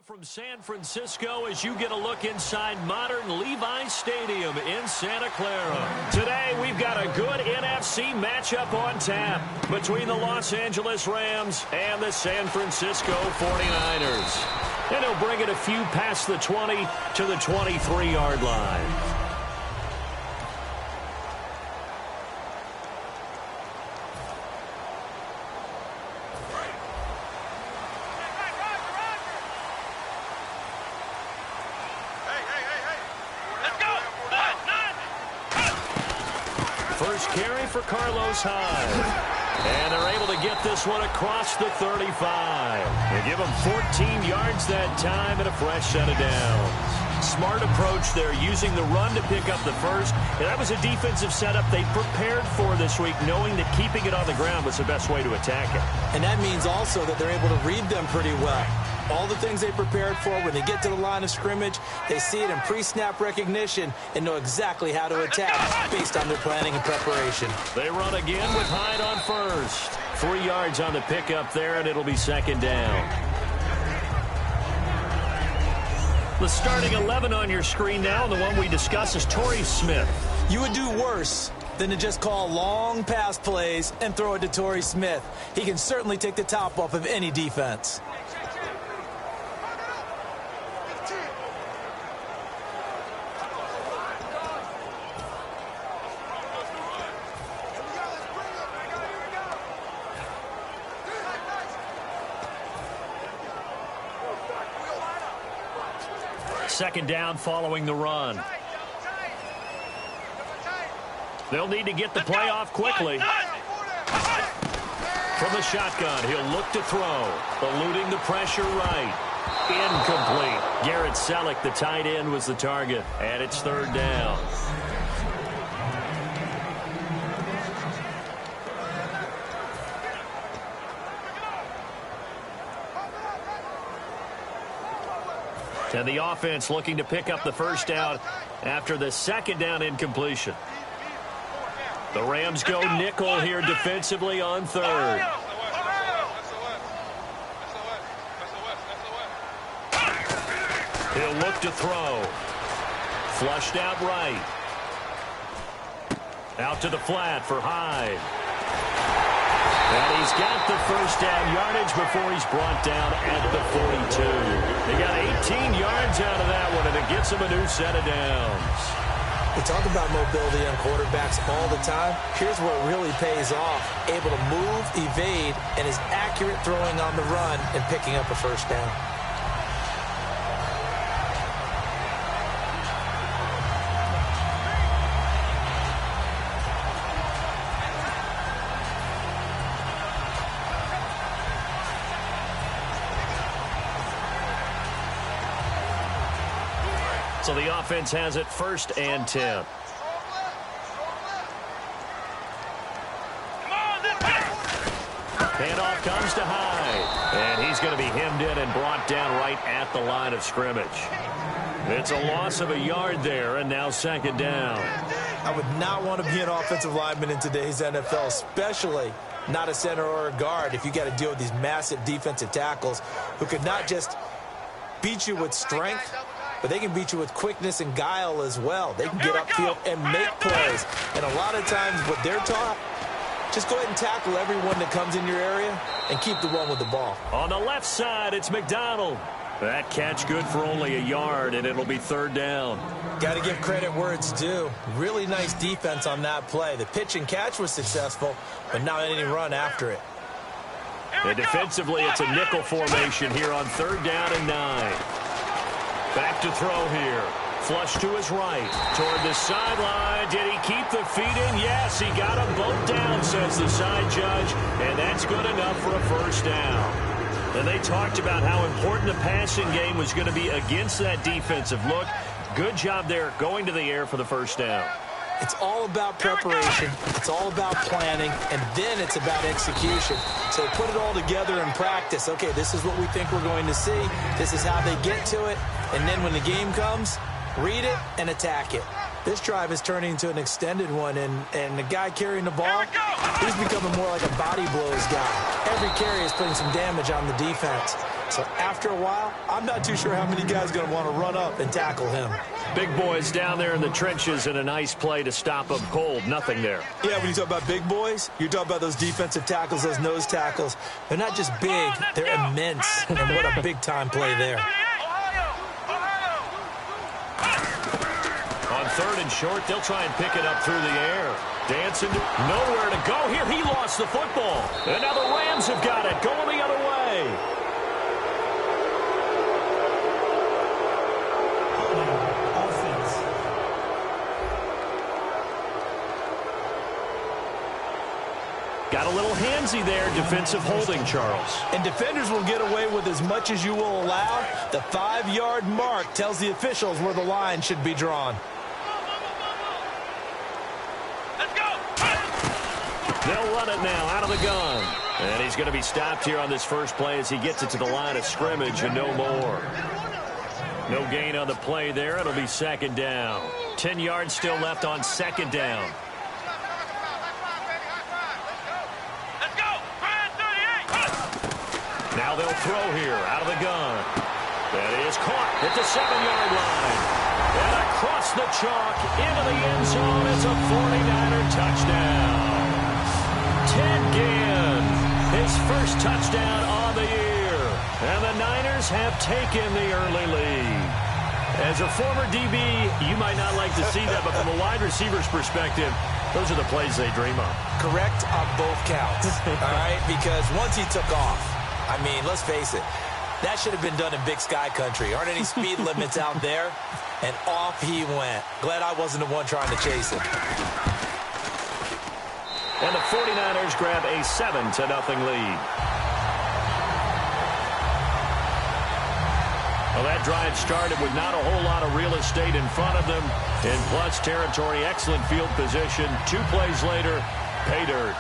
From San Francisco as you get a look inside modern Levi Stadium in Santa Clara. Today we've got a good NFC matchup on tap between the Los Angeles Rams and the San Francisco 49ers. And he'll bring it a few past the 20 to the 23-yard line. First carry for Carlos Hyde. And they're able to get this one across the 35. They give him 14 yards that time and a fresh set of downs. Smart approach there, using the run to pick up the first. And that was a defensive setup they prepared for this week, knowing that keeping it on the ground was the best way to attack it. And that means also that they're able to read them pretty well. All the things they prepared for, when they get to the line of scrimmage, they see it in pre-snap recognition and know exactly how to attack based on their planning and preparation. They run again with Hyde on first. 3 yards on the pickup there, and it'll be second down. The starting 11 on your screen now, and the one we discuss is Torrey Smith. You would do worse than to just call long pass plays and throw it to Torrey Smith. He can certainly take the top off of any defense. Second down following the run. They'll need to get the play off quickly. From the shotgun, he'll look to throw. Eluding the pressure right. Incomplete. Garrett Selleck, the tight end, was the target. And it's third down. And the offense looking to pick up the first down after the second down incompletion. The Rams go nickel here defensively on third. He'll look to throw. Flushed out right. Out to the flat for Hyde. And he's got the first down yardage before he's brought down at the 42. They got 18 yards out of that one, and it gets him a new set of downs. We talk about mobility on quarterbacks all the time. Here's where it really pays off. Able to move, evade, and is accurate throwing on the run and picking up a first down. So the offense has it first and 10. Handoff comes to Hyde. And he's going to be hemmed in and brought down right at the line of scrimmage. It's a loss of a yard there, and now second down. I would not want to be an offensive lineman in today's NFL, especially not a center or a guard, if you got to deal with these massive defensive tackles who could not just beat you with strength, but they can beat you with quickness and guile as well. They can get upfield and make plays. And a lot of times what they're taught, just go ahead and tackle everyone that comes in your area and keep the one with the ball. On the left side, it's McDonald. That catch good for only a yard, and it'll be third down. Got to give credit where it's due. Really nice defense on that play. The pitch and catch was successful, but not any run after it. And defensively, it's a nickel formation here on third down and 9. Back to throw here. Flush to his right. Toward the sideline. Did he keep the feet in? Yes, he got them both down, says the side judge. And that's good enough for a first down. And they talked about how important the passing game was going to be against that defensive look. Good job there going to the air for the first down. It's all about preparation. It's all about planning. And then it's about execution. So put it all together in practice. Okay, this is what we think we're going to see. This is how they get to it. And then when the game comes, read it and attack it. This drive is turning into an extended one, and the guy carrying the ball, he's becoming more like a body blows guy. Every carry is putting some damage on the defense. So after a while, I'm not too sure how many guys are going to want to run up and tackle him. Big boys down there in the trenches and a nice play to stop them cold. Nothing there. Yeah, when you talk about big boys, you're talking about those defensive tackles, those nose tackles. They're not just big, they're immense. And what a big-time play there. On third and short, they'll try and pick it up through the air. Dancing, nowhere to go here. He lost the football. And now the Rams have got it, going the other way. Got a little handsy there, defensive holding, Charles. And defenders will get away with as much as you will allow. The 5-yard mark tells the officials where the line should be drawn. Let's go! They'll run it now out of the gun. And he's going to be stopped here on this first play as he gets it to the line of scrimmage and no more. No gain on the play there. It'll be second down. 10 yards still left on second down. Now they'll throw here out of the gun. That is caught at the 7-yard line. And across the chalk into the end zone. It's a 49er touchdown. Ted Ginn, his first touchdown on the year. And the Niners have taken the early lead. As a former DB, you might not like to see that, but from a wide receiver's perspective, those are the plays they dream of. Correct on both counts. All right, because once he took off, I mean, let's face it, that should have been done in Big Sky country. Aren't any speed limits out there? And off he went. Glad I wasn't the one trying to chase him. And the 49ers grab a 7-0 lead. Well, that drive started with not a whole lot of real estate in front of them. In plus territory, excellent field position. 2 plays later, pay dirt.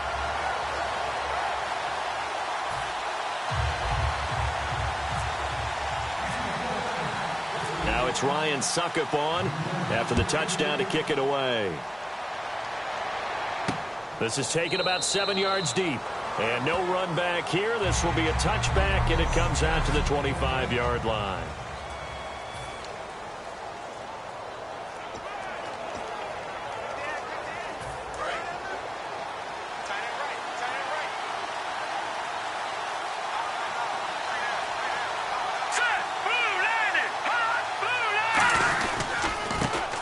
Now it's Ryan Suckup on after the touchdown to kick it away. This is taken about 7 yards deep. And no run back here. This will be a touchback, and it comes out to the 25-yard line.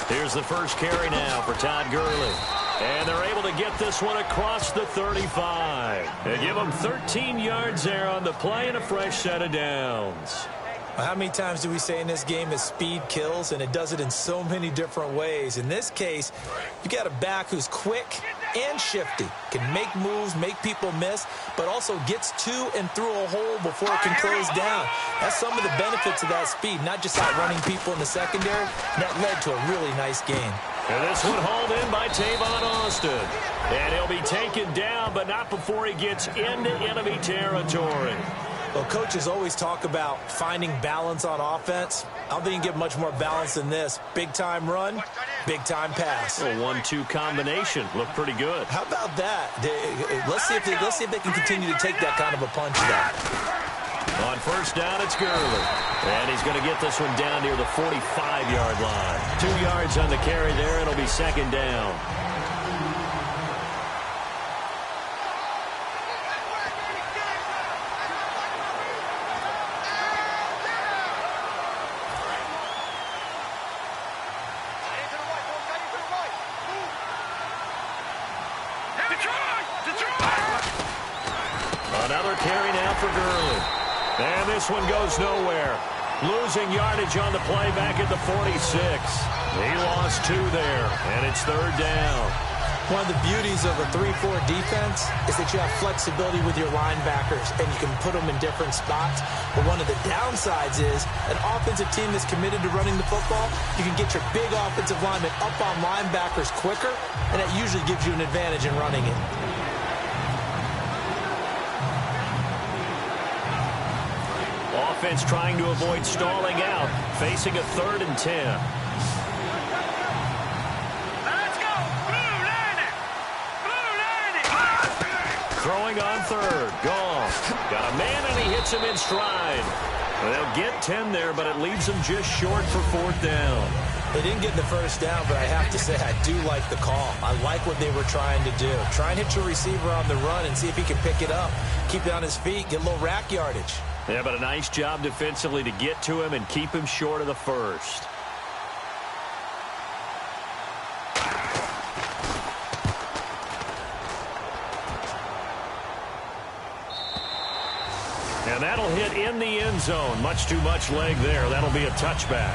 Here's the first carry now for Todd Gurley. And they're able to get this one across the 35. And give them 13 yards there on the play and a fresh set of downs. Well, how many times do we say in this game that speed kills, and it does it in so many different ways? In this case, you got a back who's quick and shifty, can make moves, make people miss, but also gets to and through a hole before it can close down. That's some of the benefits of that speed, not just outrunning people in the secondary. And that led to a really nice gain. And this one hauled in by Tavon Austin. And he'll be taken down, but not before he gets into enemy territory. Well, coaches always talk about finding balance on offense. I don't think you can get much more balance than this. Big-time run, big-time pass. A 1-2 combination. Looked pretty good. How about that? Let's see if they can continue to take that kind of a punch back. On first down, it's Gurley. And he's going to get this one down near the 45-yard line. 2 yards on the carry there. It'll be second down. Another carry now for Gurley. And this one goes nowhere. Losing yardage on the play back at the 46. He lost 2 there, and it's third down. One of the beauties of a 3-4 defense is that you have flexibility with your linebackers, and you can put them in different spots. But one of the downsides is an offensive team that's committed to running the football, you can get your big offensive linemen up on linebackers quicker, and that usually gives you an advantage in running it. Offense trying to avoid stalling out, facing a 3rd and 10. Let's go! Blue landing! Blue landing! Throwing on third. Gone. Got a man, and he hits him in stride. They'll get 10 there, but it leaves them just short for 4th down. They didn't get the first down, but I have to say I do like the call. I like what they were trying to do. Try and hit your receiver on the run and see if he can pick it up. Keep it on his feet, get a little rack yardage. Yeah, but a nice job defensively to get to him and keep him short of the first. And that'll hit in the end zone. Much too much leg there. That'll be a touchback.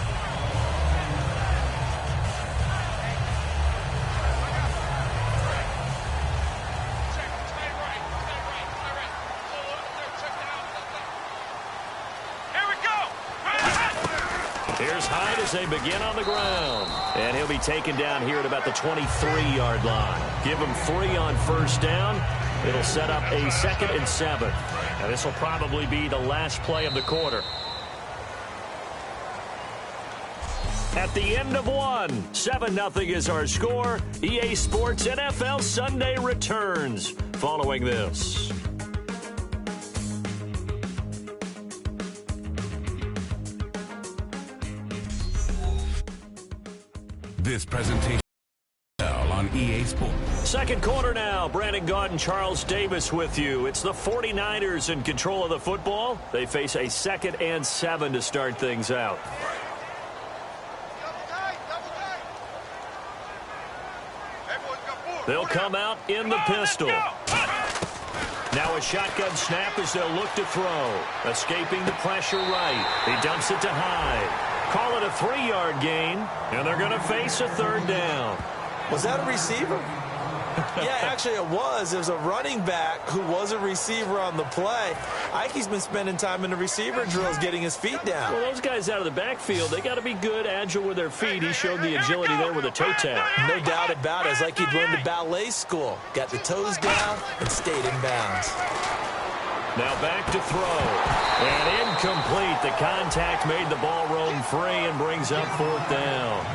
Here's Hyde as they begin on the ground. And he'll be taken down here at about the 23-yard line. Give him 3 on first down. It'll set up a 2nd and 7. Now this will probably be the last play of the quarter. At the end of one, 7-0 is our score. EA Sports NFL Sunday returns following this. This presentation on EA Sports. Second quarter now. Brandon Gaudin, Charles Davis with you. It's the 49ers in control of the football. They face a 2nd and 7 to start things out. They'll come out in the pistol. Now a shotgun snap as they'll look to throw. Escaping the pressure right. He dumps it to Hyde. Call it a 3-yard gain, and they're going to face a 3rd down. Was that a receiver? Yeah, actually it was. There's a running back who was a receiver on the play. Ike's been spending time in the receiver drills getting his feet down. Well, those guys out of the backfield, they got to be good, agile with their feet. He showed the agility there with a toe tap. No doubt about it. It's like he'd learned at ballet school. Got the toes down and stayed in bounds. Now back to throw. And incomplete. The contact made the ball roam free and brings up 4th down.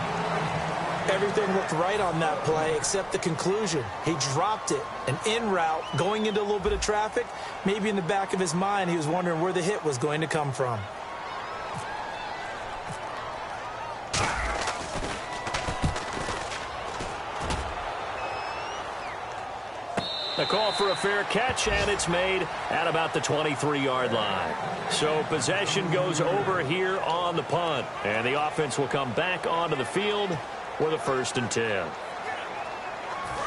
Everything looked right on that play except the conclusion. He dropped it, an in route, going into a little bit of traffic. Maybe in the back of his mind, he was wondering where the hit was going to come from. The call for a fair catch, and it's made at about the 23-yard line. So possession goes over here on the punt, and the offense will come back onto the field with a 1st and 10.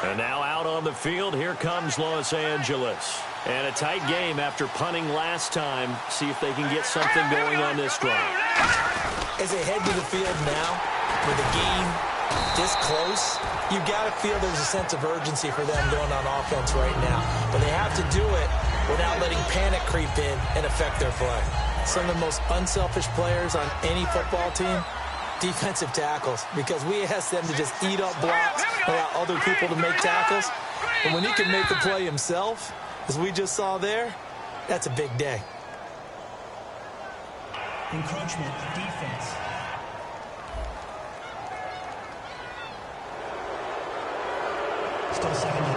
And now out on the field, here comes Los Angeles. And a tight game after punting last time. See if they can get something going on this drive. As they head to the field now, with the game this close, you got to feel there's a sense of urgency for them going on offense right now. But they have to do it without letting panic creep in and affect their play. Some of the most unselfish players on any football team, defensive tackles, because we ask them to just eat up blocks, allow other people to make tackles. But when he can make the play himself, as we just saw there, that's a big day. Encroachment defense. Still 2nd.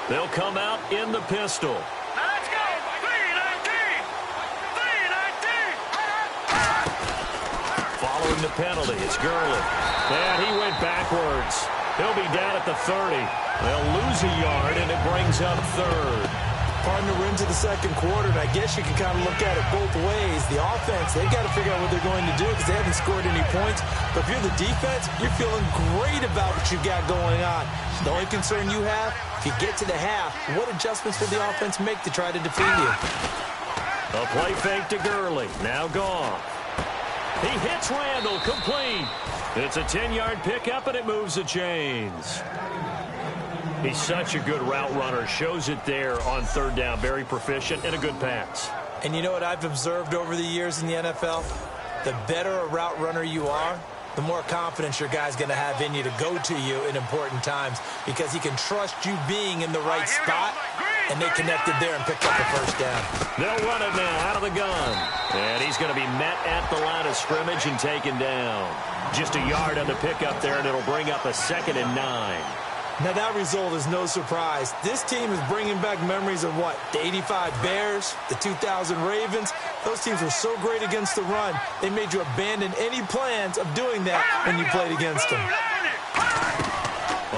They'll come out in the pistol. Let's go! 3-19! 3-19! Following the penalty, it's Gurley. And he went backwards. He'll be down at the 30. They'll lose a yard, and it brings up 3rd. Partner, we're into the second quarter, and I guess you can kind of look at it both ways. The offense, they've got to figure out what they're going to do because they haven't scored any points. But if you're the defense, you're feeling great about what you've got going on. The only concern you have, if you get to the half, what adjustments will the offense make to try to defeat you? A play fake to Gurley. Now gone. He hits Randall, complete. It's a 10-yard pickup, and it moves the chains. He's such a good route runner. Shows it there on 3rd down. Very proficient and a good pass. And you know what I've observed over the years in the NFL? The better a route runner you are, the more confidence your guy's going to have in you to go to you in important times because he can trust you being in the right spot And they connected there and picked up the first down. They'll run it now out of the gun. And he's going to be met at the line of scrimmage and taken down. Just a yard on the pickup there, and it'll bring up a 2nd and 9. Now, that result is no surprise. This team is bringing back memories of what? The 85 Bears, the 2000 Ravens. Those teams were so great against the run, they made you abandon any plans of doing that when you played against them.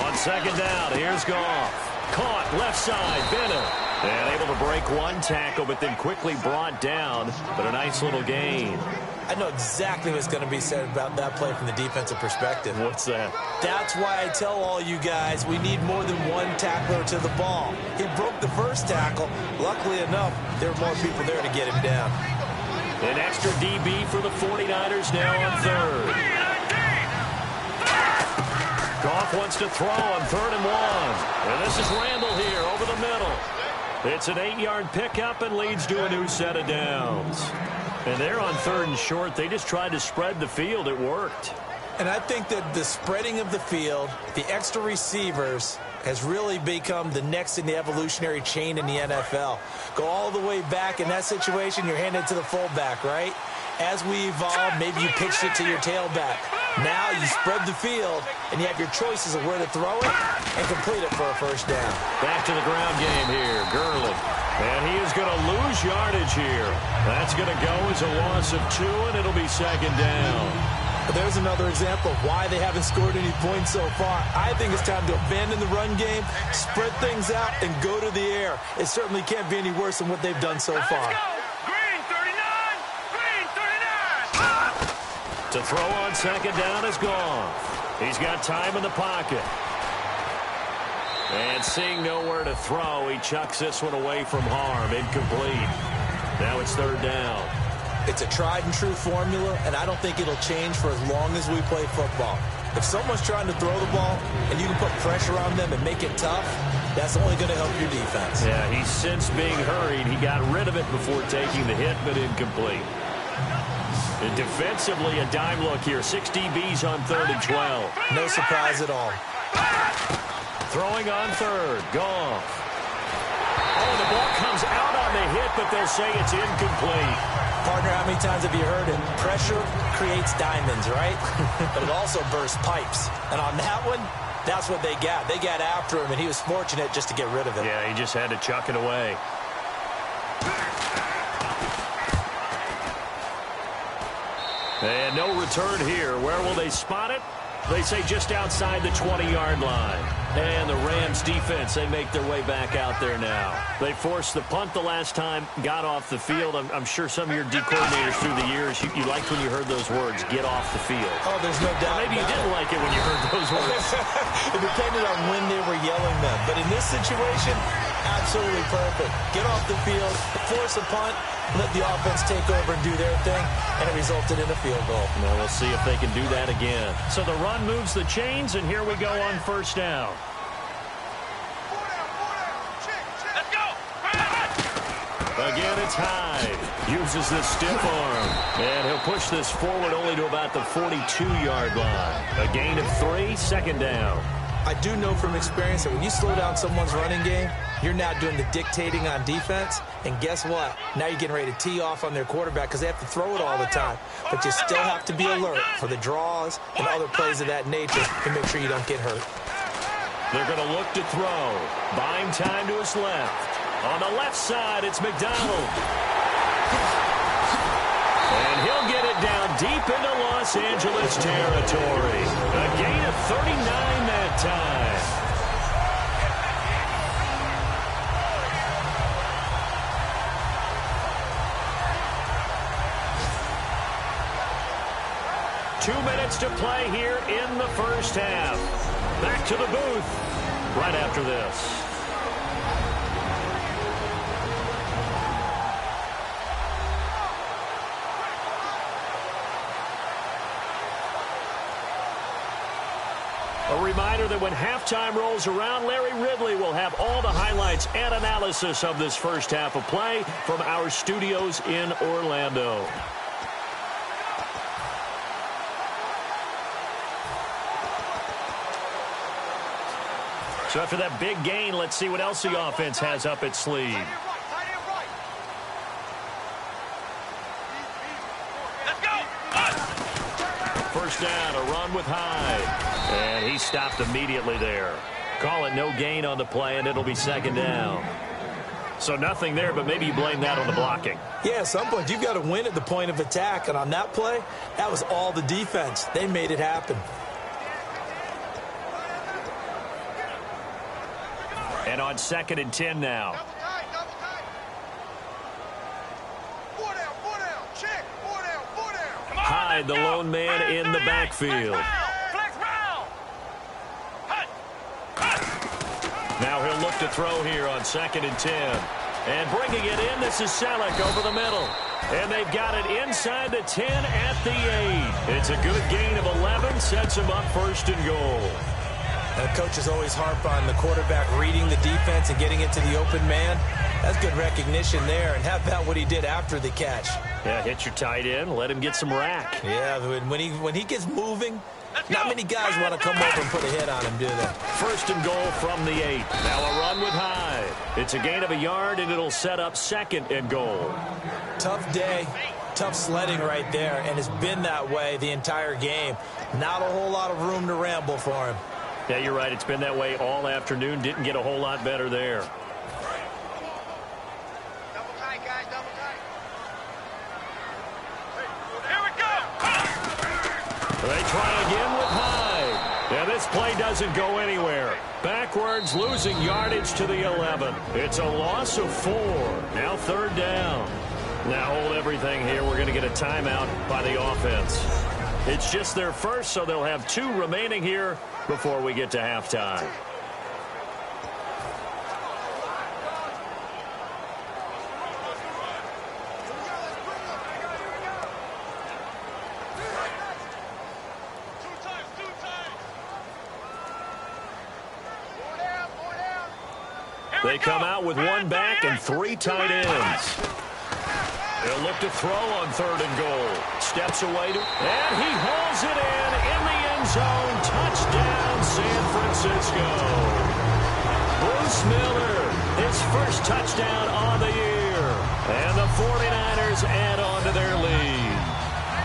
On 2nd down, here's Goff. Caught left side, Bennett. And able to break one tackle, but then quickly brought down. But a nice little gain. I know exactly what's going to be said about that play from the defensive perspective. What's that? That's why I tell all you guys we need more than one tackler to the ball. He broke the first tackle. Luckily enough, there were more people there to get him down. An extra DB for the 49ers now on 3rd. Goff wants to throw on 3rd and 1. And this is Randall here over the middle. It's an 8-yard pickup and leads to a new set of downs. And they're on 3rd and short. They just tried to spread the field. It worked. And I think that the spreading of the field, the extra receivers, has really become the next in the evolutionary chain in the NFL. Go all the way back in that situation, you're handed to the fullback, right? As we evolve, maybe you pitched it to your tailback. Now you spread the field, and you have your choices of where to throw it and complete it for a first down. Back to the ground game here. Gurley. And he is going to lose yardage here. That's going to go as a loss of 2, and it'll be 2nd down. But there's another example of why they haven't scored any points so far. I think it's time to abandon the run game, spread things out, and go to the air. It certainly can't be any worse than what they've done so far. Green 39! Green 39! To throw on 2nd down is gone. He's got time in the pocket. And seeing nowhere to throw, he chucks this one away from harm. Incomplete. Now it's 3rd down. It's a tried-and-true formula, and I don't think it'll change for as long as we play football. If someone's trying to throw the ball and you can put pressure on them and make it tough, that's only going to help your defense. Yeah, he's since being hurried. He got rid of it before taking the hit, but incomplete. And defensively, a dime look here. 6 DBs on 3rd and 12. No surprise at all. Throwing on 3rd. Goff. Oh, the ball comes out on the hit, but they'll say it's incomplete. Partner, how many times have you heard it? Pressure creates diamonds, right? But it also bursts pipes. And on that one, that's what they got. They got after him, and he was fortunate just to get rid of it. Yeah, he just had to chuck it away. And no return here. Where will they spot it? They say just outside the 20-yard line. And the Rams defense, they make their way back out there now. They forced the punt the last time, got off the field. I'm sure some of your D coordinators through the years, you liked when you heard those words, get off the field. Oh, there's no doubt. Maybe you didn't like it when you heard those words. It depended on when they were yelling them. But in this situation, absolutely perfect. Get off the field, force a punt, let the offense take over and do their thing, and it resulted in a field goal. Well, we'll see if they can do that again. So the run moves the chains, and here we go on 1st down. Let's go! Again, it's Hyde. Uses the stiff arm. And he'll push this forward only to about the 42-yard line. A gain of 3, 2nd down. I do know from experience that when you slow down someone's running game, you're now doing the dictating on defense. And guess what? Now you're getting ready to tee off on their quarterback because they have to throw it all the time. But you still have to be alert for the draws and other plays of that nature to make sure you don't get hurt. They're going to look to throw. Buying time to his left. On the left side, it's McDonald. And he'll get it down deep into Los Angeles territory. A gain of 39 that time. Two minutes to play here in the first half. Back to the booth right after this. A reminder that when halftime rolls around, Larry Ridley will have all the highlights and analysis of this first half of play from our studios in Orlando. So after that big gain, let's see what else the offense has up its sleeve. Let's go. First down, a run with Hyde. And he stopped immediately there. Call it no gain on the play, and it'll be second down. So nothing there, but maybe you blame that on the blocking. Yeah, at some point, you've got to win at the point of attack. And on that play, that was all the defense. They made it happen. And on 2nd and 10 now. Double tight. 4 down. Check. 4 down. Come on, Hyde, the lone man in the backfield. Flex round. Now he'll look to throw here on 2nd and 10. And bringing it in, this is Selleck over the middle. And they've got it inside the 10 at the 8. It's a good gain of 11, sets him up 1st and goal. And coaches always harp on the quarterback reading the defense and getting into the open man. That's good recognition there. And how about what he did after the catch? Yeah, hit your tight end, let him get some rack. Yeah, when he gets moving, not many guys want to come over and put a hit on him, do they? 1st and goal from the 8. Now a run with Hyde. It's a gain of a yard, and it'll set up 2nd and goal. Tough day, tough sledding right there, and it's been that way the entire game. Not a whole lot of room to ramble for him. Yeah, you're right. It's been that way all afternoon. Didn't get a whole lot better there. Double tight, guys. Double tight. Here we go. They try again with Hyde. Yeah, this play doesn't go anywhere. Backwards, losing yardage to the 11. It's a loss of 4. Now 3rd down. Now hold everything here. We're going to get a timeout by the offense. It's just their first, so they'll have 2 remaining here before we get to halftime. They come out with 1 back and 3 tight ends. They'll look to throw on 3rd and goal. Steps away and he hauls it in the end zone. Touchdown, San Francisco. Bruce Miller, his first touchdown on the year. And the 49ers add on to their lead.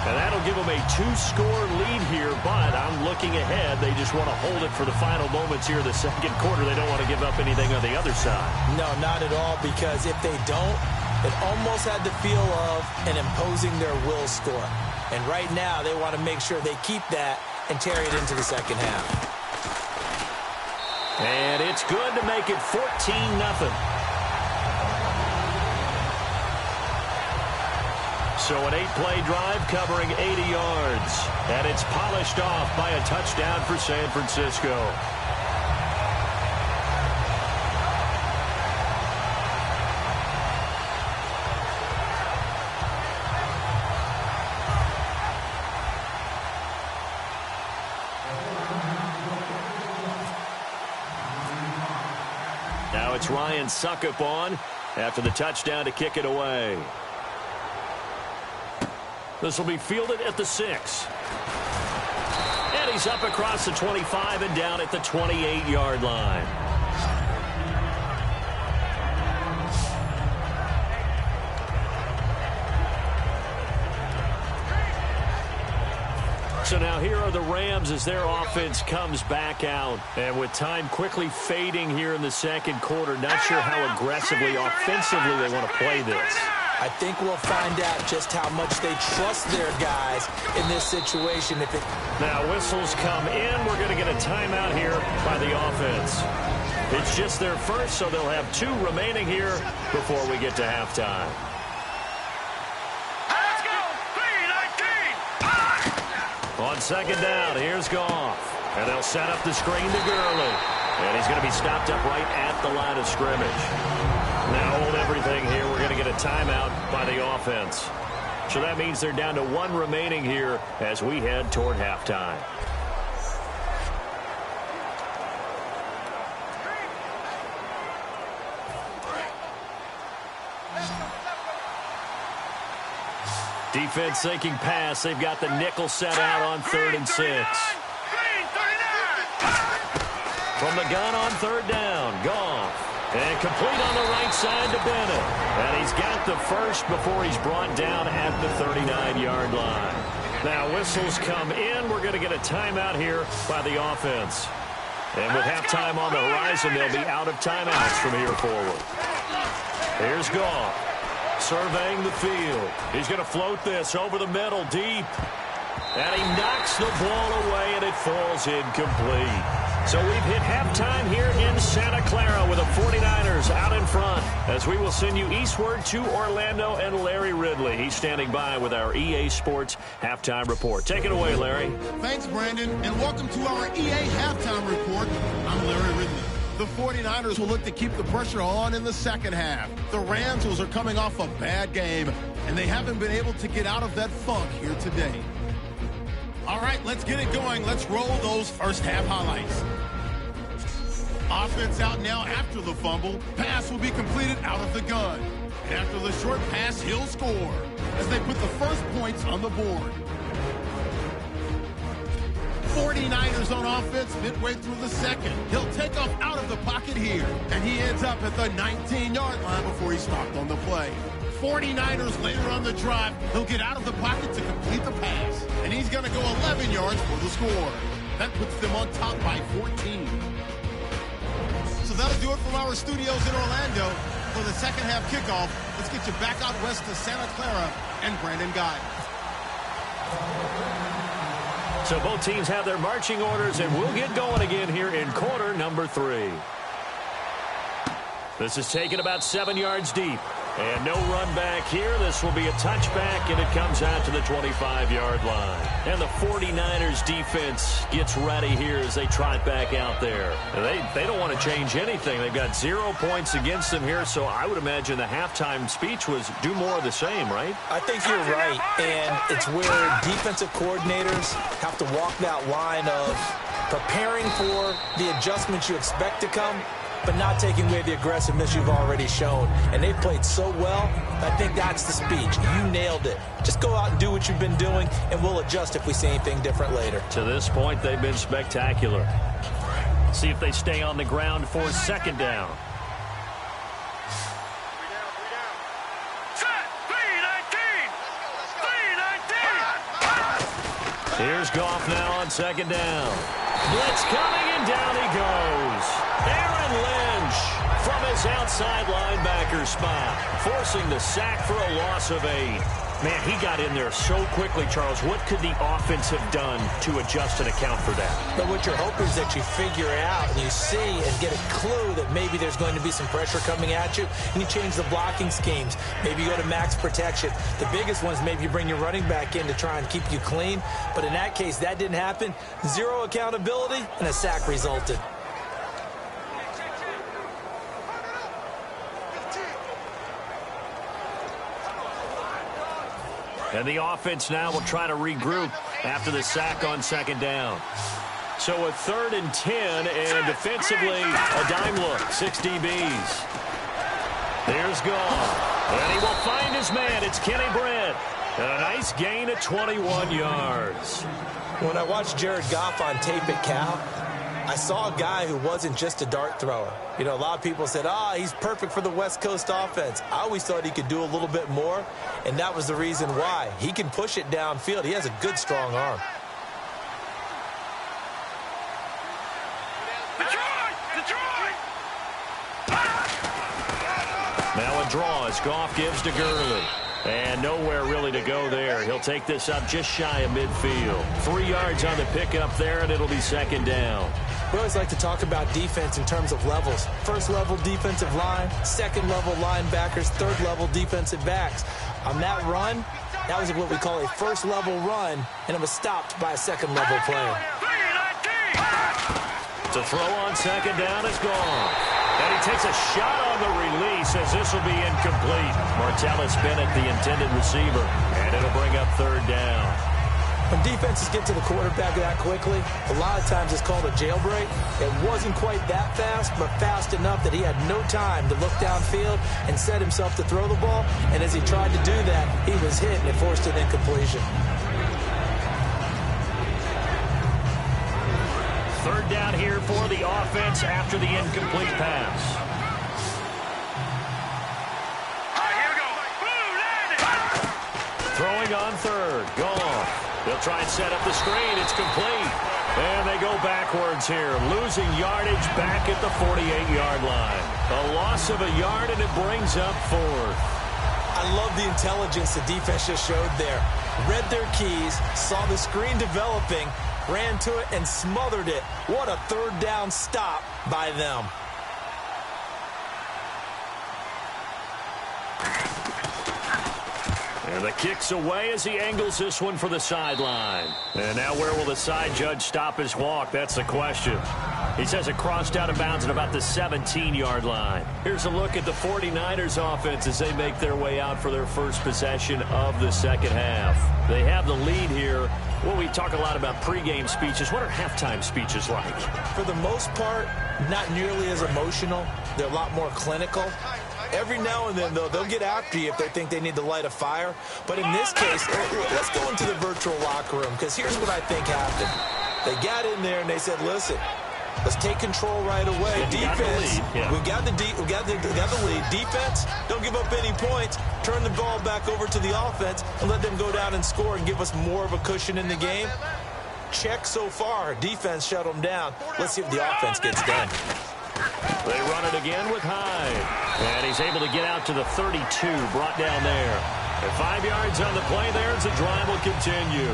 And that'll give them a 2-score lead here, but I'm looking ahead. They just want to hold it for the final moments here in the 2nd quarter. They don't want to give up anything on the other side. No, not at all, because if they don't, it almost had the feel of an imposing their will score. And right now, they want to make sure they keep that and carry it into the 2nd half. And it's good to make it 14-0. So an 8-play drive covering 80 yards. And it's polished off by a touchdown for San Francisco. Now it's Ryan Suckup on after the touchdown to kick it away. This will be fielded at the 6. And he's up across the 25 and down at the 28-yard line. So now here are the Rams as their offense comes back out. And with time quickly fading here in the 2nd quarter, not sure how aggressively, offensively they want to play this. I think we'll find out just how much they trust their guys in this situation. Now whistles come in. We're going to get a timeout here by the offense. It's just their first, so they'll have 2 remaining here before we get to halftime. Let's go. 3-19. On 2nd down, here's Goff. And they'll set up the screen to Gurley. And he's going to be stopped up right at the line of scrimmage. Now hold everything here. We're going to get a timeout by the offense. So that means they're down to 1 remaining here as we head toward halftime. Defense thinking pass. They've got the nickel set out on 3rd and 6. from the gun on third down. Goff. And complete on the right side to Bennett. And he's got the first before he's brought down at the 39-yard line. Now, whistles come in. We're going to get a timeout here by the offense. And with halftime on the horizon, they'll be out of timeouts from here forward. Here's Goff. Surveying the field. He's going to float this over the middle, deep. And he knocks the ball away, and it falls incomplete. So we've hit halftime here in Santa Clara with the 49ers out in front as we will send you eastward to Orlando and Larry Ridley. He's standing by with our EA Sports Halftime Report. Take it away, Larry. Thanks, Brandon, and welcome to our EA Halftime Report. I'm Larry Ridley. The 49ers will look to keep the pressure on in the second half. The Rams are coming off a bad game, and they haven't been able to get out of that funk here today. All right, let's get it going. Let's roll those first half highlights. Offense out now after the fumble. Pass will be completed out of the gun. And after the short pass, he'll score as they put the first points on the board. 49ers on offense midway through the second. He'll take off out of the pocket here. And he ends up at the 19-yard line before he stopped on the play. 49ers later on the drive. He'll get out of the pocket to complete the pass. And he's going to go 11 yards for the score. That puts them on top by 14. So that'll do it from our studios in Orlando for the second half kickoff. Let's get you back out west to Santa Clara and Brandon Guy. So both teams have their marching orders, and we'll get going again here in quarter number 3. This is taken about 7 yards deep. And no run back here. This will be a touchback, and it comes out to the 25-yard line. And the 49ers defense gets ready here as they trot back out there. They don't want to change anything. They've got 0 points against them here, so I would imagine the halftime speech was do more of the same, right? I think you're right, and it's where defensive coordinators have to walk that line of preparing for the adjustments you expect to come, but not taking away the aggressiveness you've already shown. And they've played so well, I think that's the speech. You nailed it. Just go out and do what you've been doing, and we'll adjust if we see anything different later. To this point, they've been spectacular. See if they stay on the ground for second down. Here's Goff now on second down. Blitz coming, and down he goes. Aaron Lynch from his outside linebacker spot, forcing the sack for a loss of 8. Man, he got in there so quickly, Charles. What could the offense have done to adjust and account for that? But what you're hoping is that you figure it out and you see and get a clue that maybe there's going to be some pressure coming at you, and you change the blocking schemes. Maybe you go to max protection. The biggest one is maybe you bring your running back in to try and keep you clean. But in that case, that didn't happen. 0 accountability, and a sack resulted. And the offense now will try to regroup after the sack on second down. So a 3rd and 10, and defensively, a dime look, 6 DBs. There's Goff, and he will find his man. It's Kenny Brent. And a nice gain at 21 yards. When I watched Jared Goff on tape at Cal, I saw a guy who wasn't just a dart thrower. You know, a lot of people said, he's perfect for the West Coast offense. I always thought he could do a little bit more, and that was the reason why. He can push it downfield. He has a good, strong arm. Now a draw as Goff gives to Gurley. And nowhere really to go there. He'll take this up just shy of midfield. 3 yards on the pickup there, and it'll be second down. We always like to talk about defense in terms of levels. First level defensive line, second level linebackers, third level defensive backs. On that run, that was what we call a first level run, and it was stopped by a second level player. To throw on second down is gone. And he takes a shot on the release as this will be incomplete. Martellus Bennett, the intended receiver, and it'll bring up third down. When defenses get to the quarterback that quickly, a lot of times it's called a jailbreak. It wasn't quite that fast, but fast enough that he had no time to look downfield and set himself to throw the ball. And as he tried to do that, he was hit and it forced an incompletion. Third down here for the offense after the incomplete pass. Throwing on third. Goff. They'll try and set up the screen. It's complete. And they go backwards here, losing yardage back at the 48-yard line. A loss of a yard, and it brings up fourth. I love the intelligence the defense just showed there. Read their keys, saw the screen developing, ran to it, and smothered it. What a third down stop by them. And the kick's away as he angles this one for the sideline. And now where will the side judge stop his walk? That's the question. He says it crossed out of bounds at about the 17-yard line. Here's a look at the 49ers offense as they make their way out for their first possession of the second half. They have the lead here. Well, we talk a lot about pregame speeches. What are halftime speeches like? For the most part, not nearly as emotional. They're a lot more clinical. Every now and then, though, they'll get after you if they think they need to light a fire. But in this case, let's go into the virtual locker room, because here's what I think happened. They got in there and they said, listen, let's take control right away. Defense, we got the lead. Defense, don't give up any points. Turn the ball back over to the offense and let them go down and score and give us more of a cushion in the game. Check so far. Defense shut them down. Let's see if the offense gets done. They run it again with Hyde. And he's able to get out to the 32, brought down there. And 5 yards on the play there as the drive will continue.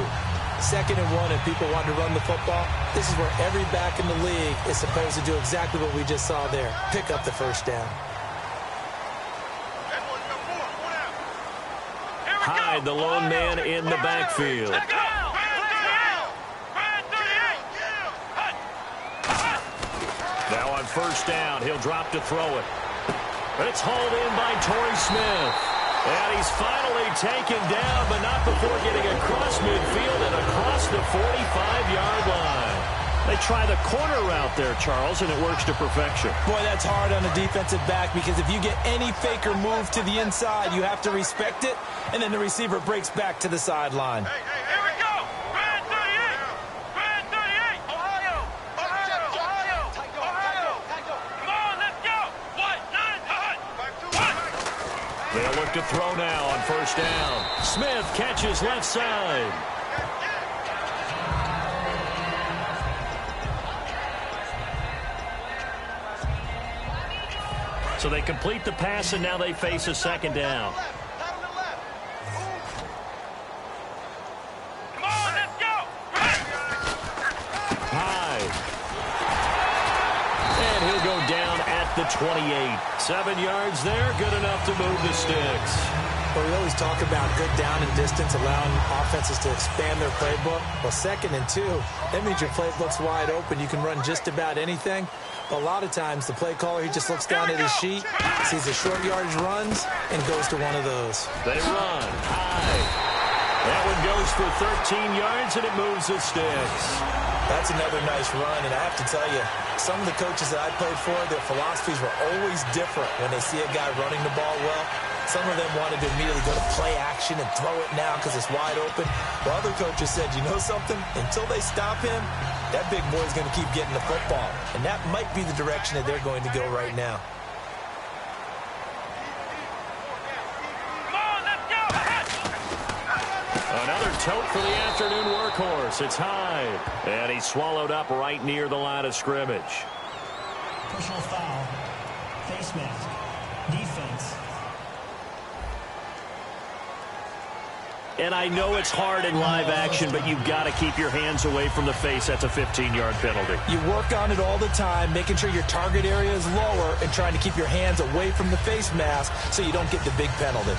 2nd and 1 and people want to run the football. This is where every back in the league is supposed to do exactly what we just saw there. Pick up the first down. Hyde, the lone man in the backfield. Now on first down, he'll drop to throw it. It's hauled in by Torrey Smith. And he's finally taken down, but not before getting across midfield and across the 45-yard line. They try the corner route there, Charles, and it works to perfection. Boy, that's hard on a defensive back, because if you get any fake or move to the inside, you have to respect it, and then the receiver breaks back to the sideline. Here we go! Red 38! Red 38! Ohio! Ohio! Ohio! Come on, let's go! What? 9, They'll look to throw now on first down. Smith catches left side. So they complete the pass, and now they face a second down. Come on, let's go! Hyde. And he'll go down at the 28. 7 yards there, good enough to move the sticks. Well, we always talk about good down and distance, allowing offenses to expand their playbook. Well, 2nd and 2, that means your playbook's wide open. You can run just about anything. But a lot of times, the play caller, he just looks down at his sheet, sees the short yardage runs, and goes to one of those. They run. High. That one goes for 13 yards, and it moves the sticks. That's another nice run, and I have to tell you, some of the coaches that I played for, their philosophies were always different when they see a guy running the ball well. Some of them wanted to immediately go to play action and throw it now because it's wide open. While other coaches said, you know something? Until they stop him, that big boy's going to keep getting the football. And that might be the direction that they're going to go right now. Another tote for the afternoon workhorse. It's Hyde. And he's swallowed up right near the line of scrimmage. Personal foul. Face mask. Defense. And I know it's hard in live action, but you've got to keep your hands away from the face. That's a 15-yard penalty. You work on it all the time, making sure your target area is lower and trying to keep your hands away from the face mask so you don't get the big penalty.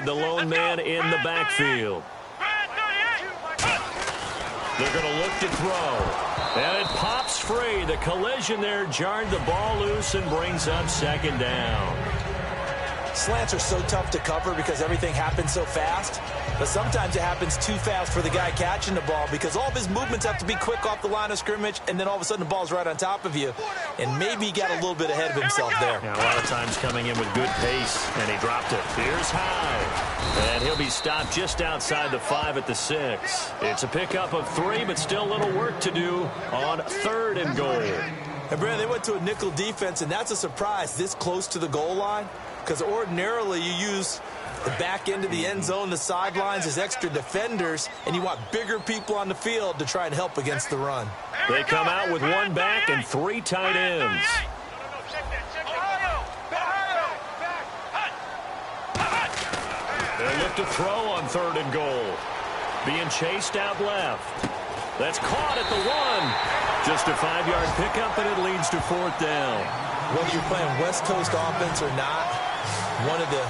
The lone man in the backfield. They're going to look to throw. And it pops free. The collision there jarred the ball loose and brings up second down. Slants are so tough to cover because everything happens so fast. But sometimes it happens too fast for the guy catching the ball because all of his movements have to be quick off the line of scrimmage, and then all of a sudden the ball's right on top of you. And maybe he got a little bit ahead of himself there. Yeah, a lot of times coming in with good pace, and he dropped it. Here's high. And he'll be stopped just outside the 5 at the 6. It's a pickup of 3, but still a little work to do on 3rd and goal. And, Brandon, they went to a nickel defense, and that's a surprise this close to the goal line because ordinarily you use the back end of the end zone, the sidelines as extra defenders, and you want bigger people on the field to try and help against the run. They come out with 1 back and 3 tight ends. They'll look to throw on 3rd and goal. Being chased out left. That's caught at the 1. Just a 5-yard pickup, and it leads to 4th down. Whether you're playing West Coast offense or not, one of the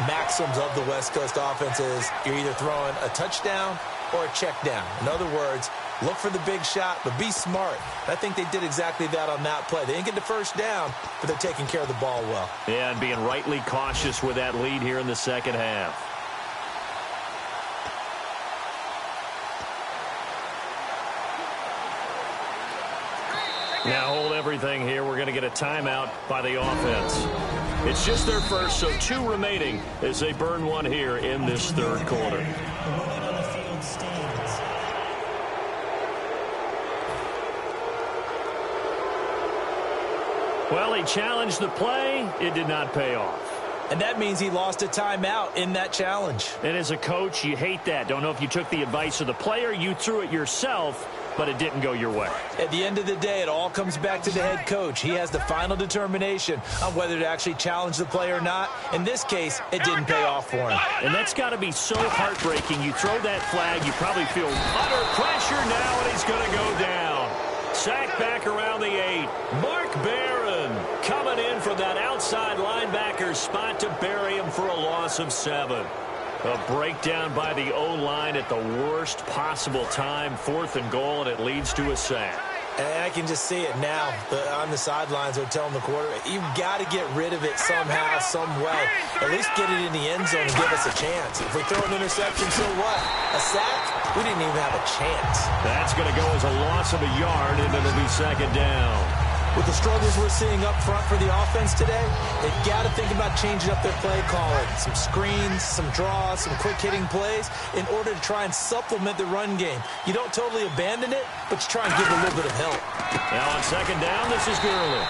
maxims of the West Coast offense is you're either throwing a touchdown or a check down. In other words, look for the big shot, but be smart. I think they did exactly that on that play. They didn't get the first down, but they're taking care of the ball well. Yeah, and being rightly cautious with that lead here in the second half. Now hold everything here. We're going to get a timeout by the offense. It's just their first, so 2 remaining as they burn 1 here in this 3rd quarter. The woman on the field stands. Well, he challenged the play. It did not pay off. And that means he lost a timeout in that challenge. And as a coach, you hate that. Don't know if you took the advice of the player, you threw it yourself, but it didn't go your way. At the end of the day, it all comes back to the head coach. He has the final determination on whether to actually challenge the play or not. In this case, it didn't pay off for him. And that's got to be so heartbreaking. You throw that flag, you probably feel utter pressure now, and he's going to go down. Sacked back around the 8. Mark Barron coming in from that outside linebacker spot to bury him for a loss of 7. A breakdown by the O-line at the worst possible time. 4th and goal, and it leads to a sack. And I can just see it now. On the sidelines, they're telling the quarterback, you've got to get rid of it somehow, some way. At least get it in the end zone and give us a chance. If we throw an interception, so what? A sack? We didn't even have a chance. That's going to go as a loss of a yard, and it'll be 2nd down. With the struggles we're seeing up front for the offense today, they've got to think about changing up their play calling. Some screens, some draws, some quick-hitting plays in order to try and supplement the run game. You don't totally abandon it, but you try and give it a little bit of help. Now on 2nd down, this is Gurley.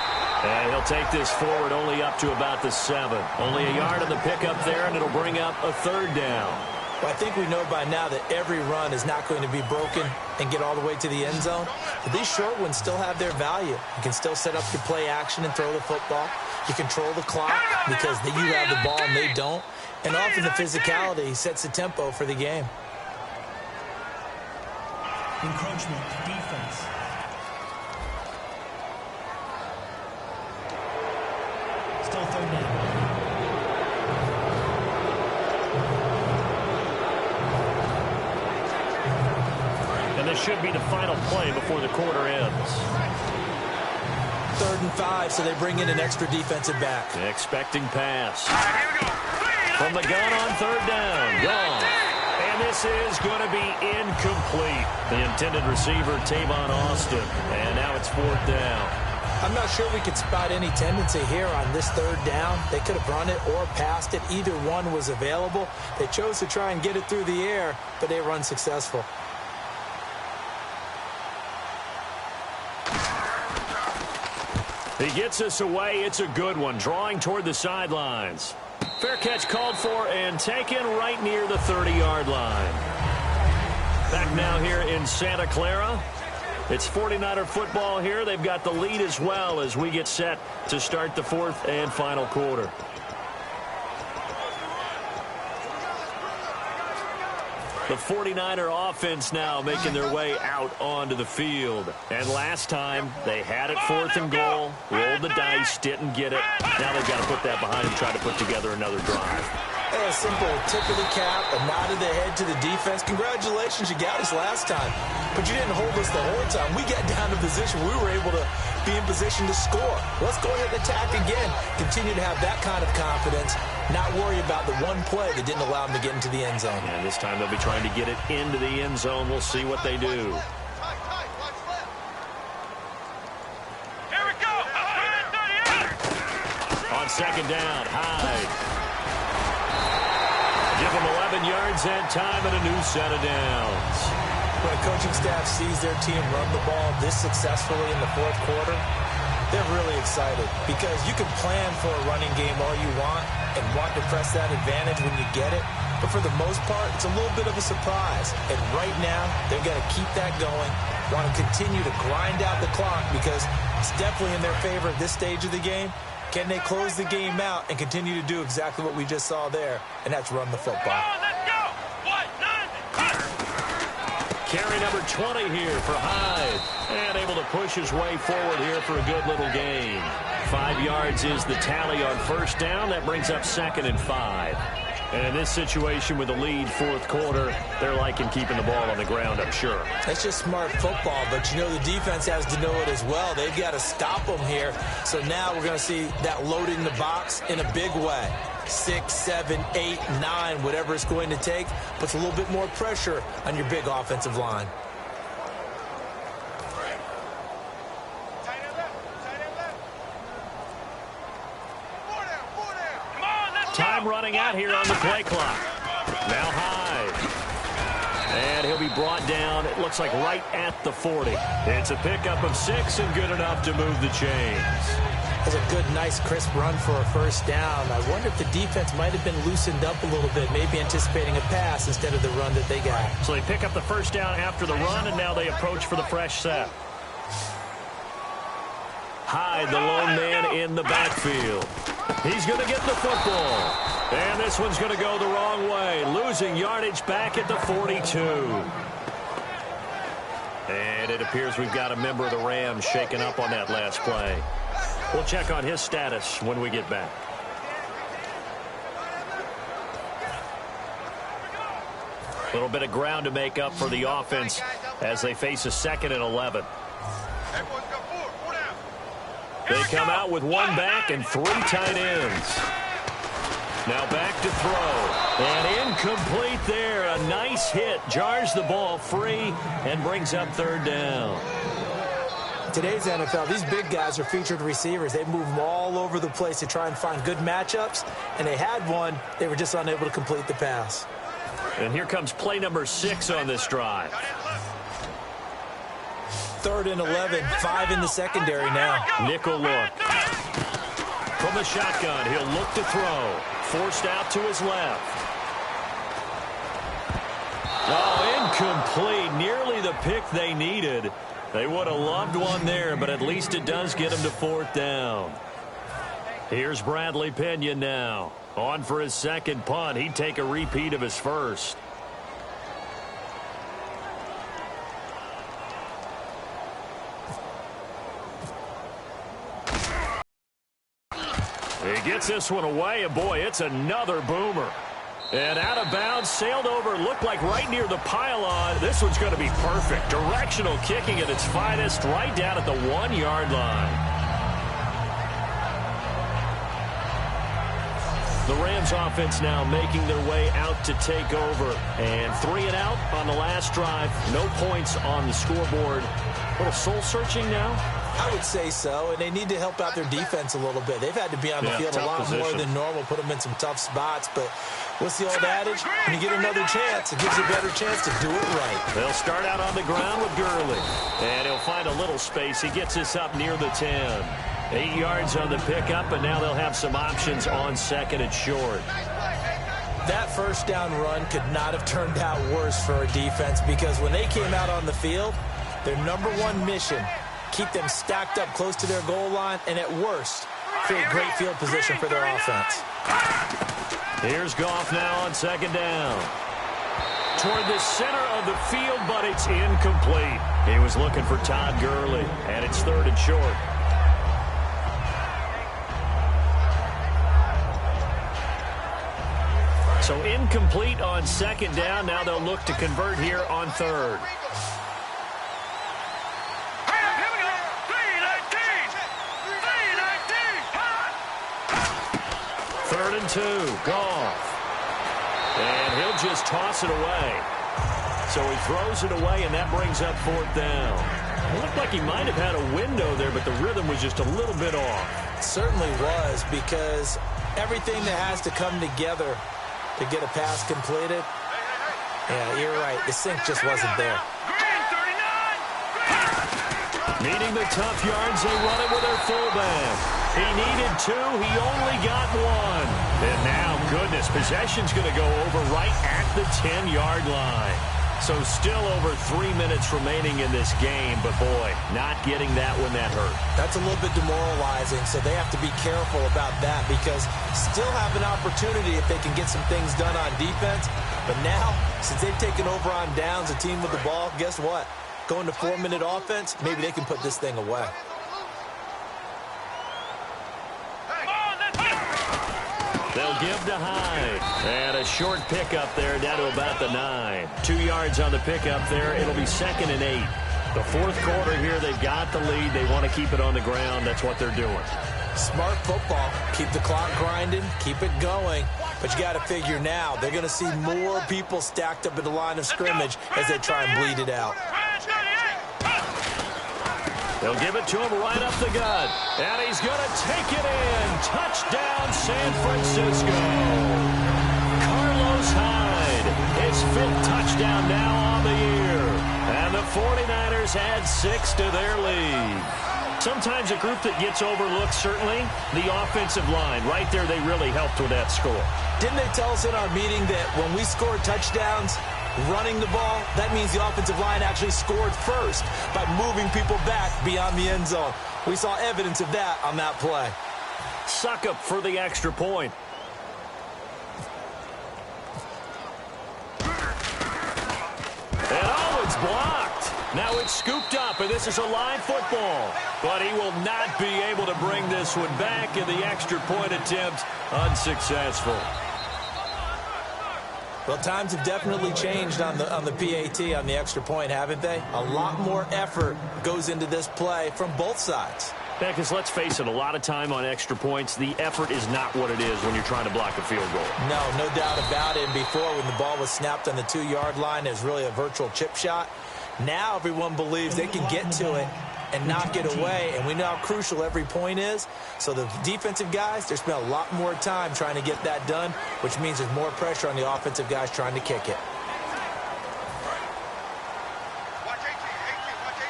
And he'll take this forward only up to about the 7. Only a yard on the pickup there, and it'll bring up a 3rd down. Well, I think we know by now that every run is not going to be broken and get all the way to the end zone. But these short ones still have their value. You can still set up your play action and throw the football. You control the clock because you have the ball and they don't. And often the physicality sets the tempo for the game. Encroachment, defense. Still 3rd down. This should be the final play before the quarter ends. 3rd and 5, so they bring in an extra defensive back. Expecting pass. From the gun on 3rd down. Gone. And this is going to be incomplete. The intended receiver, Tavon Austin. And now it's 4th down. I'm not sure we could spot any tendency here on this 3rd down. They could have run it or passed it. Either one was available. They chose to try and get it through the air, but they were unsuccessful. He gets us away. It's a good one. Drawing toward the sidelines. Fair catch called for and taken right near the 30-yard line. Back now here in Santa Clara. It's 49er football here. They've got the lead as well as we get set to start the 4th and final quarter. The 49er offense now making their way out onto the field. And last time, they had it 4th and goal, rolled the dice, didn't get it. Now they've got to put that behind them, try to put together another drive. A simple tip of the cap, a nod of the head to the defense. Congratulations, you got us last time. But you didn't hold us the whole time. We got down to position. We were able to be in position to score. Let's go ahead and attack again. Continue to have that kind of confidence not worry about the one play that didn't allow him to get into the end zone. And this time they'll be trying to get it into the end zone. We'll see what they do. Here we go. On second down, Hyde. Give them 11 yards that time and a new set of downs. When a coaching staff sees their team run the ball this successfully in the fourth quarter, they're really excited because you can plan for a running game all you want and want to press that advantage when you get it. But for the most part, it's a little bit of a surprise. And right now, they've got to keep that going, want to continue to grind out the clock because it's definitely in their favor at this stage of the game. Can they close the game out and continue to do exactly what we just saw there, and that's run the football? Carry number 20 here for Hyde. And able to push his way forward here for a good little gain. 5 yards is the tally on first down. That brings up 2nd and 5. And in this situation with the lead fourth quarter, they're liking keeping the ball on the ground, I'm sure. That's just smart football, but you know the defense has to know it as well. They've got to stop them here. So now we're going to see that load in the box in a big way. 6, 7, 8, 9, whatever it's going to take, puts a little bit more pressure on your big offensive line. Time running out here on the play clock. Now Hyde. And he'll be brought down, it looks like right at the 40. It's a pickup of 6 and good enough to move the chains. That's a good, nice, crisp run for a first down. I wonder if the defense might have been loosened up a little bit, maybe anticipating a pass instead of the run that they got. So they pick up the first down after the run, and now they approach for the fresh set. Hyde, the lone man in the backfield. He's going to get the football. And this one's going to go the wrong way, losing yardage back at the 42. And it appears we've got a member of the Rams shaken up on that last play. We'll check on his status when we get back. A little bit of ground to make up for the offense as they face a 2nd and 11. They come out with 1 back and 3 tight ends. Now back to throw. And incomplete there. A nice hit. Jars the ball free and brings up 3rd down. Today's NFL, these big guys are featured receivers. They move them all over the place to try and find good matchups. And they had one. They were just unable to complete the pass. And here comes play number 6 on this drive. 3rd and 11, 5 in the secondary now. Nickel look. From the shotgun, he'll look to throw. Forced out to his left. Oh, incomplete. Nearly the pick they needed. They would have loved one there, but at least it does get him to 4th down. Here's Bradley Pena now. On for his 2nd punt. He'd take a repeat of his first. He gets this one away, and boy, it's another boomer. And out of bounds, sailed over, looked like right near the pylon. This one's going to be perfect. Directional kicking at its finest, right down at the 1-yard line. The Rams offense now making their way out to take over. And 3 and out on the last drive. No points on the scoreboard. A little soul-searching now? I would say so, and they need to help out their defense a little bit. They've had to be on the field a lot more than normal, put them in some tough spots. But what's the old adage? When you get another chance, it gives you a better chance to do it right. They'll start out on the ground with Gurley. And he'll find a little space. He gets this up near the 10. 8 yards on the pickup, and now they'll have some options on 2nd and short. That first down run could not have turned out worse for a defense because when they came out on the field, their number 1 mission, keep them stacked up close to their goal line, and at worst, create great field position for their offense. Here's Goff now on 2nd down. Toward the center of the field, but it's incomplete. He was looking for Todd Gurley, and it's 3rd and short. So incomplete on 2nd down. Now they'll look to convert here on 3rd. 3rd and 2. Goff. And he'll just toss it away. So he throws it away, and that brings up 4th down. It looked like he might have had a window there, but the rhythm was just a little bit off. It certainly was, because everything that has to come together to get a pass completed, yeah, you're right. The sync just wasn't there. Needing the tough yards, they run it with their fullback. He needed 2. He only got 1. And now, goodness, possession's going to go over right at the 10-yard line. So still over 3 minutes remaining in this game, but boy, not getting that when that hurt. That's a little bit demoralizing, so they have to be careful about that, because still have an opportunity if they can get some things done on defense. But now, since they've taken over on downs, a team with the ball, guess what? Going to 4-minute offense, maybe they can put this thing away. They'll give to Hyde. And a short pickup there down to about the 9. 2 yards on the pickup there. It'll be 2nd and 8. The 4th quarter here, they've got the lead. They want to keep it on the ground. That's what they're doing. Smart football. Keep the clock grinding. Keep it going. But you got to figure now, they're going to see more people stacked up at the line of scrimmage as they try and bleed it out. They'll give it to him right up the gut. And he's going to take it in. Touchdown, San Francisco. Carlos Hyde, his 5th touchdown now on the year. And the 49ers add 6 to their lead. Sometimes a group that gets overlooked, certainly, the offensive line. Right there, they really helped with that score. Didn't they tell us in our meeting that when we score touchdowns, running the ball, that means the offensive line actually scored first by moving people back beyond the end zone. We saw evidence of that on that play. Suck up for the extra point. And oh, it's blocked. Now it's scooped up, and this is a live football. But he will not be able to bring this one back, and the extra point attempt unsuccessful. Well, times have definitely changed on the PAT, on the extra point, haven't they? A lot more effort goes into this play from both sides. Yeah, because let's face it, a lot of time on extra points, the effort is not what it is when you're trying to block a field goal. No doubt about it. And before, when the ball was snapped on the 2-yard line, it was really a virtual chip shot. Now everyone believes they can get to it and knock it away, and we know how crucial every point is. So the defensive guys, they spent a lot more time trying to get that done, which means there's more pressure on the offensive guys trying to kick it. Watch 18, watch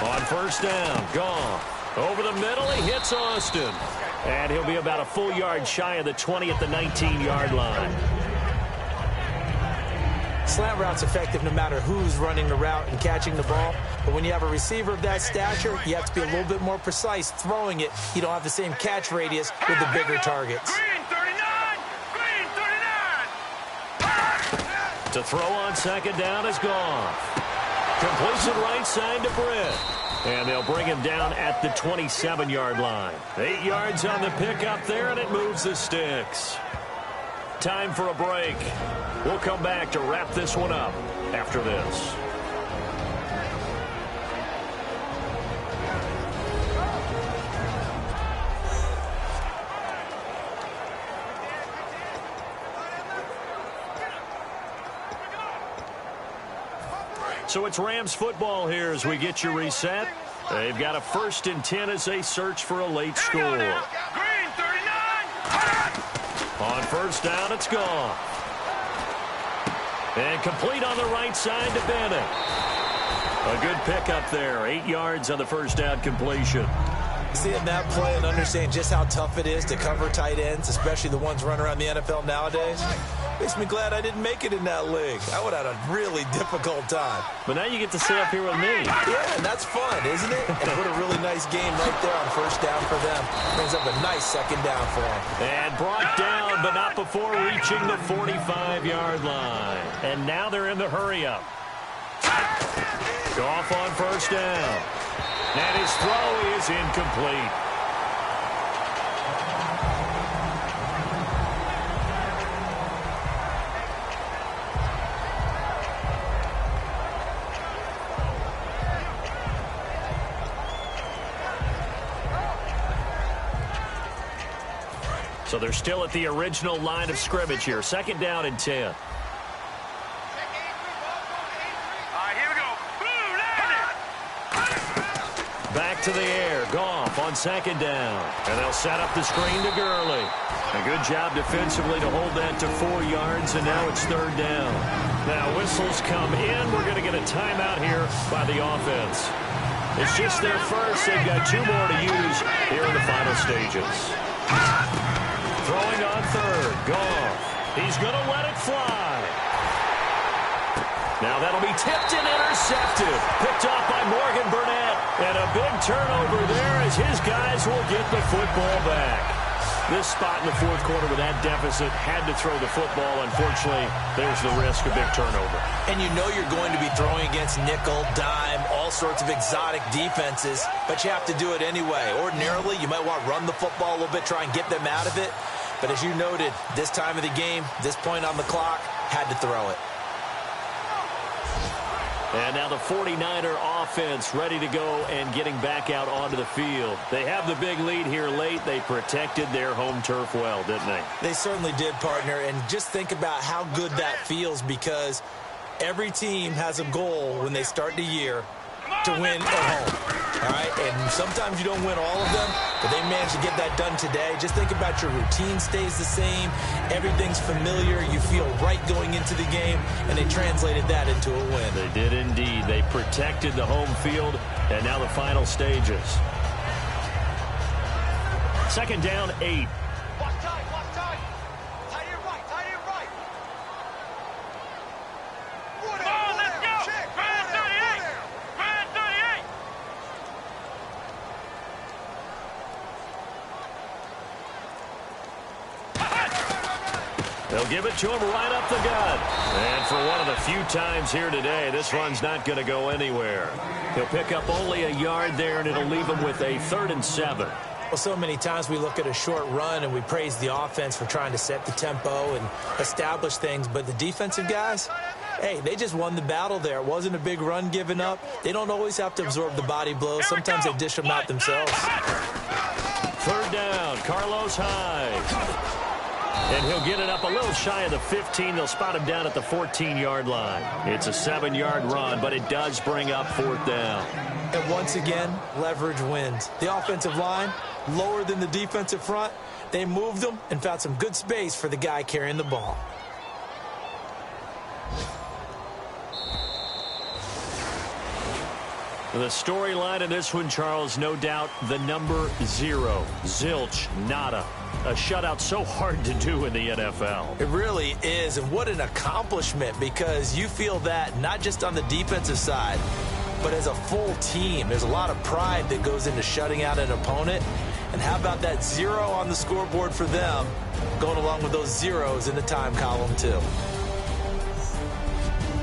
18. On 1st down, gone. Over the middle, he hits Austin. And he'll be about a full yard shy of the 20 at the 19-yard line. Slant route's effective no matter who's running the route and catching the ball. But when you have a receiver of that stature, you have to be a little bit more precise throwing it. You don't have the same catch radius with the bigger targets. Green 39! Green 39! To throw on 2nd down is gone. Completion right side to Britt. And they'll bring him down at the 27-yard line. 8 yards on the pickup there, and it moves the sticks. Time for a break. We'll come back to wrap this one up after this. So it's Rams football here as we get you reset. They've got a 1st and 10 as they search for a late score. Green 39! On 1st down, it's gone. And complete on the right side to Bennett. A good pickup there. 8 yards on the 1st down completion. Seeing that play and understanding just how tough it is to cover tight ends, especially the ones running around the NFL nowadays, makes me glad I didn't make it in that league. I would have had a really difficult time. But now you get to sit up here with me. Yeah, and that's fun, isn't it? And what a really nice game right there on 1st down for them. Brings up a nice 2nd down for them. And brought down, but not before reaching the 45-yard line. And now they're in the hurry-up. Goff on 1st down. And his throw is incomplete. So they're still at the original line of scrimmage here. 2nd down and 10. All right, here we go. Boom, Back to the air. Goff on 2nd down. And they'll set up the screen to Gurley. A good job defensively to hold that to 4 yards, and now it's 3rd down. Now whistles come in. We're going to get a timeout here by the offense. It's just their first. They've got 2 more to use here in the final stages. Throwing on 3rd. Goff. He's going to let it fly. Now that'll be tipped and intercepted. Picked off by Morgan Burnett. And a big turnover there as his guys will get the football back. This spot in the 4th quarter with that deficit, had to throw the football. Unfortunately, there's the risk of big turnover. And you know you're going to be throwing against nickel, dime, all sorts of exotic defenses, but you have to do it anyway. Ordinarily, you might want to run the football a little bit, try and get them out of it. But as you noted, this time of the game, this point on the clock, had to throw it. And now the 49er offense ready to go and getting back out onto the field. They have the big lead here late. They protected their home turf well, didn't they? They certainly did, partner. And just think about how good that feels, because every team has a goal when they start the year to win at home. All right? And sometimes you don't win all of them, but they managed to get that done today. Just think about your routine stays the same. Everything's familiar. You feel right going into the game, and they translated that into a win. They did indeed. They protected the home field, and now the final stages. 2nd down, 8. Watch tight, watch tight. Tight end right, tight end right. Come on, let's go. Grand 38. Grand 38. They'll give it to him right up the gut. And for one of the few times here today, this run's not going to go anywhere. He'll pick up only a yard there, and it'll leave him with a 3rd and 7. Well, so many times we look at a short run and we praise the offense for trying to set the tempo and establish things, but the defensive guys, hey, they just won the battle there. It wasn't a big run given up. They don't always have to absorb the body blows. Sometimes they dish them out themselves. 3rd down, Carlos Hyde. And he'll get it up a little shy of the 15. They'll spot him down at the 14-yard line. It's a 7-yard run, but it does bring up 4th down. And once again, leverage wins. The offensive line, lower than the defensive front. They moved them and found some good space for the guy carrying the ball. The storyline in this one, Charles, no doubt the number 0. Zilch, nada. A shutout so hard to do in the NFL. It really is, and what an accomplishment, because you feel that not just on the defensive side, but as a full team. There's a lot of pride that goes into shutting out an opponent. And how about that 0 on the scoreboard for them, going along with those zeros in the time column too.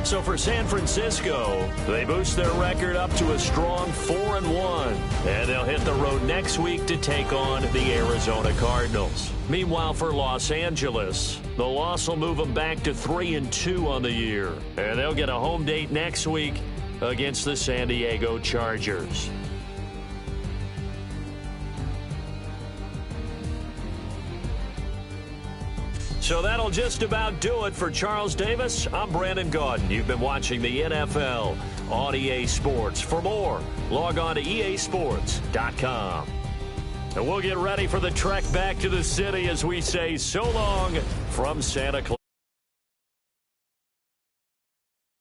So for San Francisco, they boost their record up to a strong 4-1. And they'll hit the road next week to take on the Arizona Cardinals. Meanwhile, for Los Angeles, the loss will move them back to 3-2 on the year. And they'll get a home date next week against the San Diego Chargers. So that'll just about do it for Charles Davis. I'm Brandon Gaudin. You've been watching the NFL on EA Sports. For more, log on to easports.com. And we'll get ready for the trek back to the city as we say so long from Santa Clara.